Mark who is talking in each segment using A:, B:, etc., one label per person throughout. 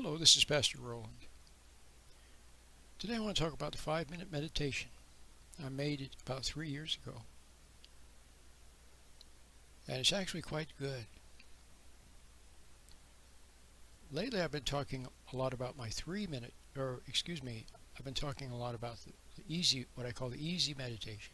A: Hello, this is Pastor Roland. Today I want to talk about the 5-minute meditation. I made it about 3 years ago, and it's actually quite good. Lately I've been talking a lot about my I've been talking a lot about what I call the easy meditation.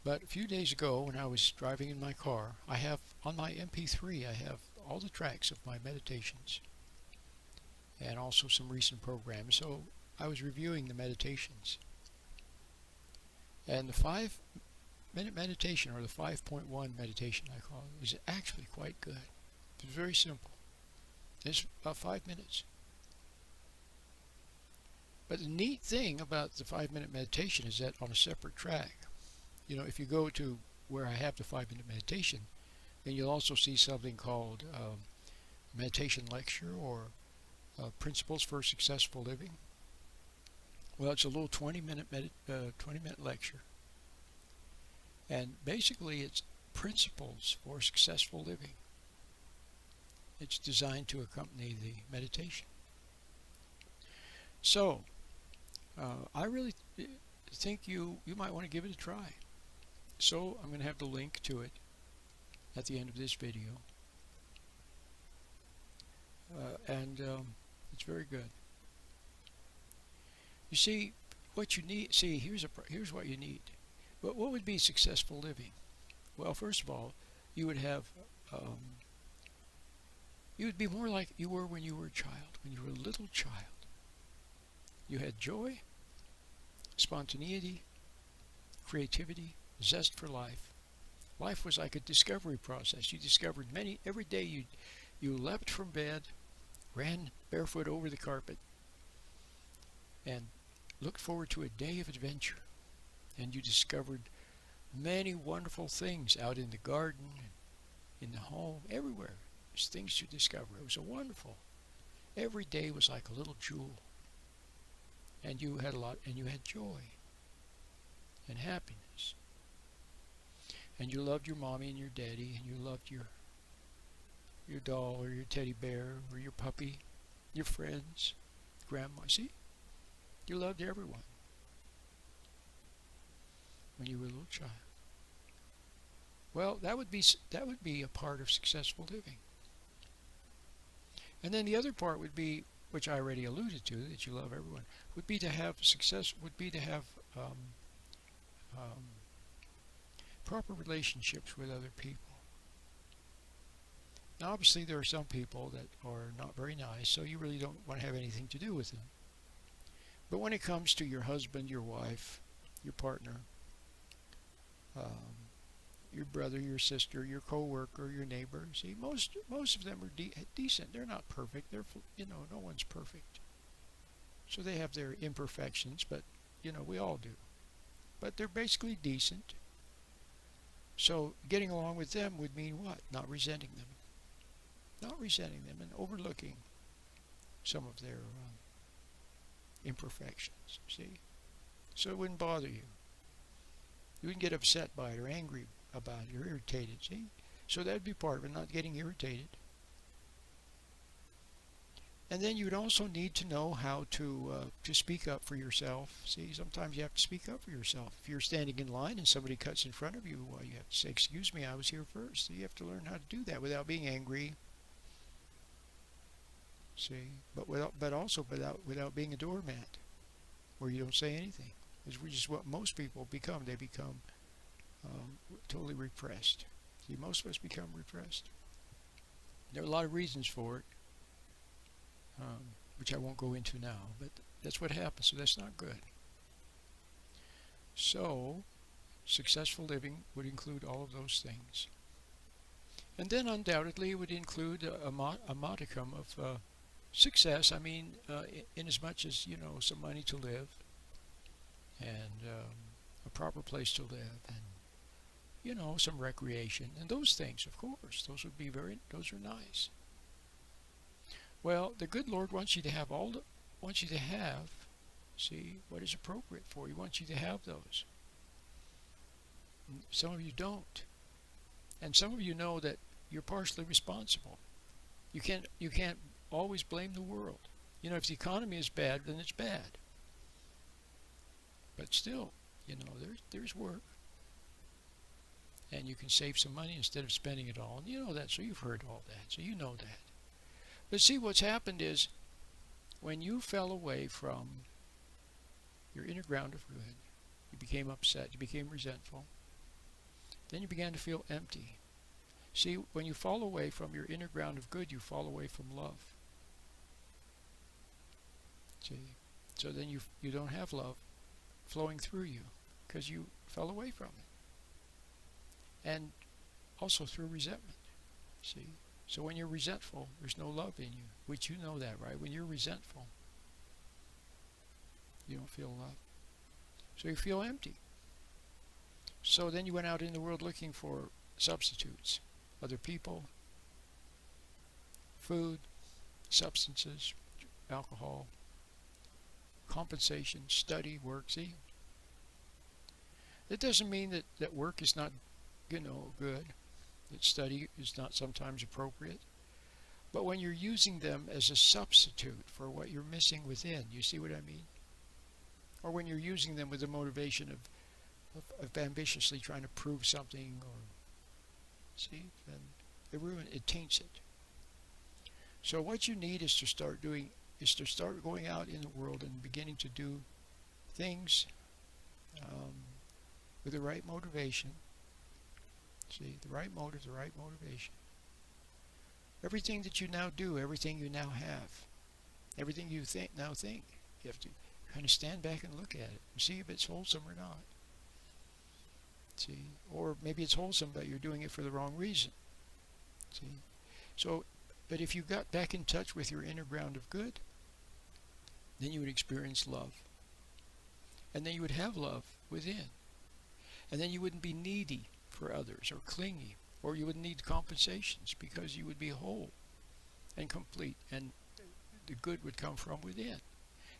A: But a few days ago when I was driving in my car, I have on my MP3, I have all the tracks of my meditations and also some recent programs. So I was reviewing the meditations. And the 5-minute meditation, or the 5.1 meditation I call it, is actually quite good. It's very simple. It's about 5 minutes. But the neat thing about the 5-minute meditation is that on a separate track, if you go to where I have the 5-minute meditation, then you'll also see something called meditation lecture, or principles for successful living. Well, it's a little 20-minute lecture, and basically it's principles for successful living. It's designed to accompany the meditation. So I really think you might want to give it a try. So I'm going to have the link to it at the end of this video, and it's very good. You see, what you need. Here's what you need. But what would be successful living? Well, first of all, you would have you would be more like you were when you were a child, when you were a little child. You had joy, spontaneity, creativity, zest for life. Life was like a discovery process. You discovered every day. You leapt from bed, ran barefoot over the carpet, and looked forward to a day of adventure. And you discovered many wonderful things out in the garden, in the home, everywhere. There's things to discover. It was every day was like a little jewel. And you had you had joy and happiness. And you loved your mommy and your daddy, and you loved your doll or your teddy bear or your puppy, your friends, grandma. See? You loved everyone when you were a little child. Well, that would be a part of successful living. And then the other part would be, which I already alluded to, that you love everyone, would be to have proper relationships with other people. Now, obviously, there are some people that are not very nice, so you really don't want to have anything to do with them. But when it comes to your husband, your wife, your partner, your brother, your sister, your co-worker, your neighbor, see, most of them are decent. They're not perfect. No one's perfect. So they have their imperfections, but we all do. But they're basically decent. So getting along with them would mean what? Not resenting them. Not resenting them and overlooking some of their imperfections, see? So it wouldn't bother you. You wouldn't get upset by it or angry about it or irritated, see? So that would be part of it, not getting irritated. And then you would also need to know how to speak up for yourself. See, sometimes you have to speak up for yourself. If you're standing in line and somebody cuts in front of you, well, you have to say, "Excuse me, I was here first." So you have to learn how to do that without being angry. See, but also without being a doormat, where you don't say anything. Which is what most people become. They become totally repressed. See, most of us become repressed. There are a lot of reasons for it, which I won't go into now, but that's what happens, so that's not good. So, successful living would include all of those things. And then undoubtedly it would include a modicum of success. I mean, in as much as, some money to live, and a proper place to live, and, some recreation, and those things, of course. Those are nice. Well, the good Lord wants you to have see, what is appropriate for you. He wants you to have those. Some of you don't. And some of you know that you're partially responsible. You can't always blame the world. If the economy is bad, then it's bad. But still, there's work, and you can save some money instead of spending it all. And you know that, so you've heard all that, so you know that. But see, what's happened is when you fell away from your inner ground of good, you became upset, you became resentful, then you began to feel empty. See, when you fall away from your inner ground of good, you fall away from love. See, so then you don't have love flowing through you because you fell away from it. And also through resentment. See, so when you're resentful, there's no love in you, which you know that, right? When you're resentful, you don't feel love. So you feel empty. So then you went out in the world looking for substitutes. Other people, food, substances, alcohol, compensation, study, work. See? That doesn't mean that work is not, good. That study is not sometimes appropriate. But when you're using them as a substitute for what you're missing within, you see what I mean? Or when you're using them with the motivation of ambitiously trying to prove something, or then it taints it. So what you need is to start going out in the world and beginning to do things with the right motivation. See, the right motive, the right motivation. Everything that you now do, everything you now have, everything you now think, you have to kind of stand back and look at it and see if it's wholesome or not. See, or maybe it's wholesome, but you're doing it for the wrong reason. See, so, but if you got back in touch with your inner ground of good, then you would experience love. And then you would have love within. And then you wouldn't be needy for others or clingy, or you wouldn't need compensations because you would be whole and complete, and the good would come from within.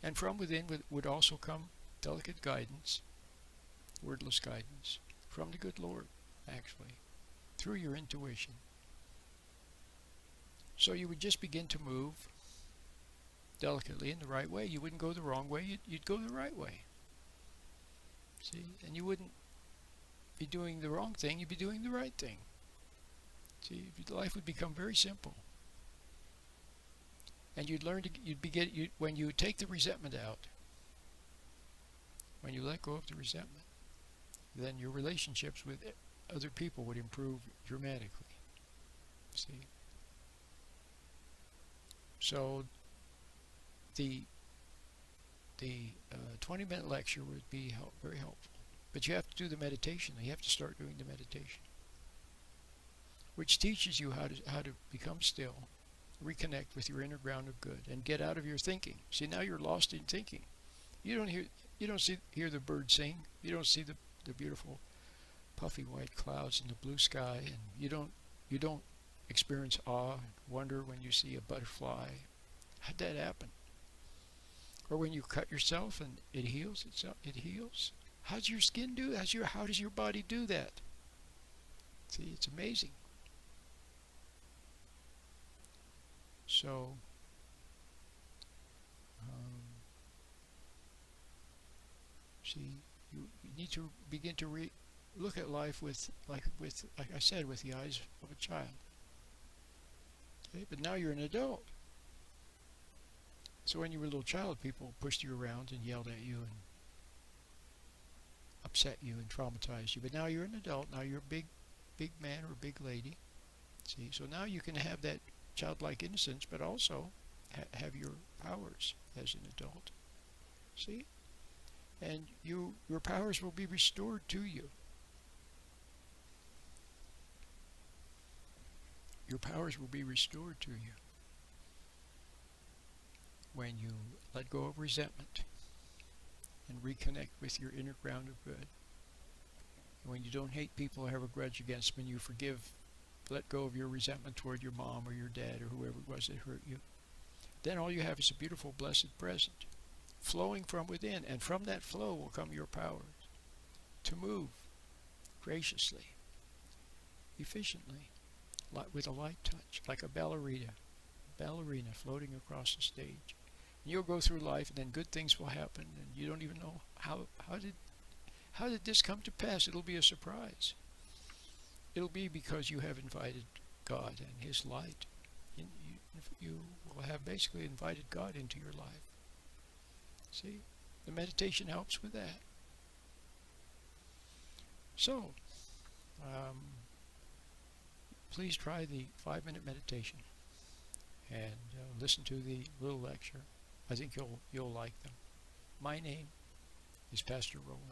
A: And from within would also come delicate guidance, wordless guidance, from the good Lord, actually, through your intuition. So you would just begin to move delicately in the right way. You wouldn't go the wrong way, you'd go the right way. See, and you wouldn't be doing the wrong thing, you'd be doing the right thing. See, life would become very simple. And you'd learn when you take the resentment out, when you let go of the resentment, then your relationships with other people would improve dramatically. See? So the 20-minute lecture would be very helpful. But you have to do the meditation. You have to start doing the meditation, which teaches you how to become still, reconnect with your inner ground of good, and get out of your thinking. See, now you're lost in thinking. You don't hear the birds sing. You don't see the beautiful puffy white clouds in the blue sky, and you don't experience awe and wonder when you see a butterfly. How'd that happen? Or when you cut yourself and it heals itself, it heals. How does your skin do that? How does your body do that? See, it's amazing. So, see, you need to begin to look at life with I said, with the eyes of a child. Okay? But now you're an adult. So when you were a little child, people pushed you around and yelled at you and upset you and traumatized you. But now you're an adult. Now you're a big man or big lady. See, so now you can have that childlike innocence, but also have your powers as an adult. See? And your powers will be restored to you. Your powers will be restored to you when you let go of resentment and reconnect with your inner ground of good. And when you don't hate people or have a grudge against them, and you forgive, let go of your resentment toward your mom or your dad or whoever it was that hurt you, then all you have is a beautiful, blessed present flowing from within. And from that flow will come your powers to move graciously, efficiently, with a light touch, like a ballerina, ballerina floating across the stage. And you'll go through life, and then good things will happen, and you don't even know how did this come to pass. It'll be a surprise. It'll be because you have invited God and His light. You will have basically invited God into your life. See, the meditation helps with that. So, please try the 5-minute meditation and listen to the little lecture. I think you'll like them. My name is Pastor Roland.